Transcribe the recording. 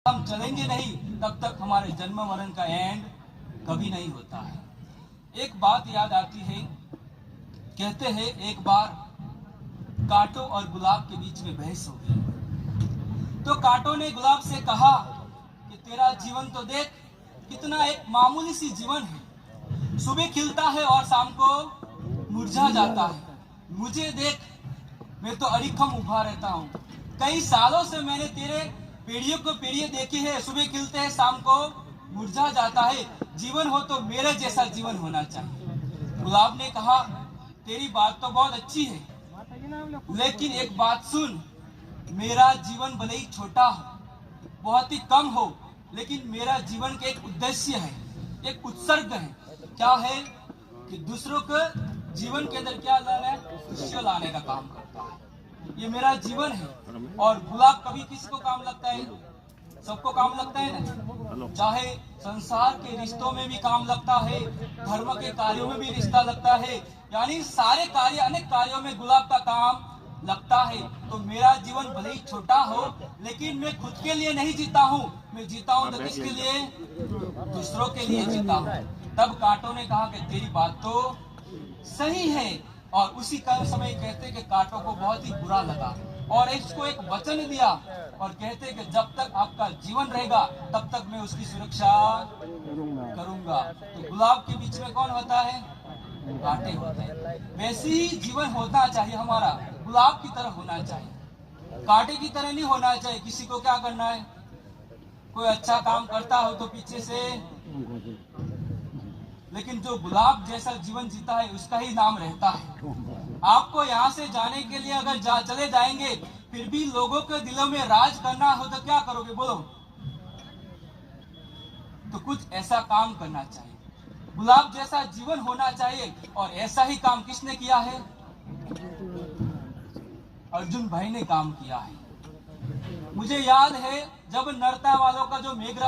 हम चलेंगे नहीं तब तक हमारे जन्म मरण का एंड कभी नहीं होता है। एक बात याद आती है, कहते हैं एक बार कांटों और गुलाब के बीच में बहस हो गई। तो कांटों ने गुलाब से कहा कि तेरा जीवन तो देख, कितना एक मामूली सी जीवन है, सुबह खिलता है और शाम को मुरझा जाता है। मुझे देख, मैं तो अड़िखम उभा रहता हूँ। कई सालों से मैंने तेरे पेड़ियों को पेड़िए देखे हैं, सुबह खिलते हैं शाम को मुरझा जाता है। जीवन हो तो मेरे जैसा जीवन होना चाहिए। गुलाब ने कहा तेरी बात तो बहुत अच्छी है, लेकिन एक बात सुन, मेरा जीवन भले ही छोटा हो, बहुत ही कम हो, लेकिन मेरा जीवन का एक उद्देश्य है, एक उत्सर्ग है। क्या है कि दूसरों के जीवन के अंदर क्या लाना है, खुशियां लाने का काम करता है। ये मेरा जीवन है। और गुलाब कभी किसको काम लगता है? सबको काम लगता है ना। चाहे संसार के रिश्तों में भी काम लगता है, धर्म के कार्यों में भी रिश्ता लगता है, यानी सारे कार्य, अनेक कार्यों में गुलाब का काम लगता है। तो मेरा जीवन भले ही छोटा हो, लेकिन मैं खुद के लिए नहीं जीता हूँ, मैं जीता हूँ तो किसके लिए? दूसरों के लिए जीता हूँ। तब कांटों ने कहा कि तेरी बात तो सही है। और उसी का समय कहते कि कांटों को बहुत ही बुरा लगा और इसको एक वचन दिया और कहते कि जब तक आपका जीवन रहेगा तब तक मैं उसकी सुरक्षा करूंगा। तो गुलाब के बीच में कौन होता है? कांटे होते हैं। वैसे ही जीवन होना चाहिए हमारा, गुलाब की तरह होना चाहिए, कांटे की तरह नहीं होना चाहिए। किसी को क्या करना है, कोई अच्छा काम करता हो तो पीछे से, लेकिन जो गुलाब जैसा जीवन जीता है उसका ही नाम रहता है। आपको यहाँ से जाने के लिए अगर चले जाएंगे, फिर भी लोगों के दिलों में राज करना हो तो क्या करोगे बोलो? तो कुछ ऐसा काम करना चाहिए, गुलाब जैसा जीवन होना चाहिए। और ऐसा ही काम किसने किया है? अर्जुन भाई ने काम किया है। मुझे याद है जब नरता वालों का जो मेघराज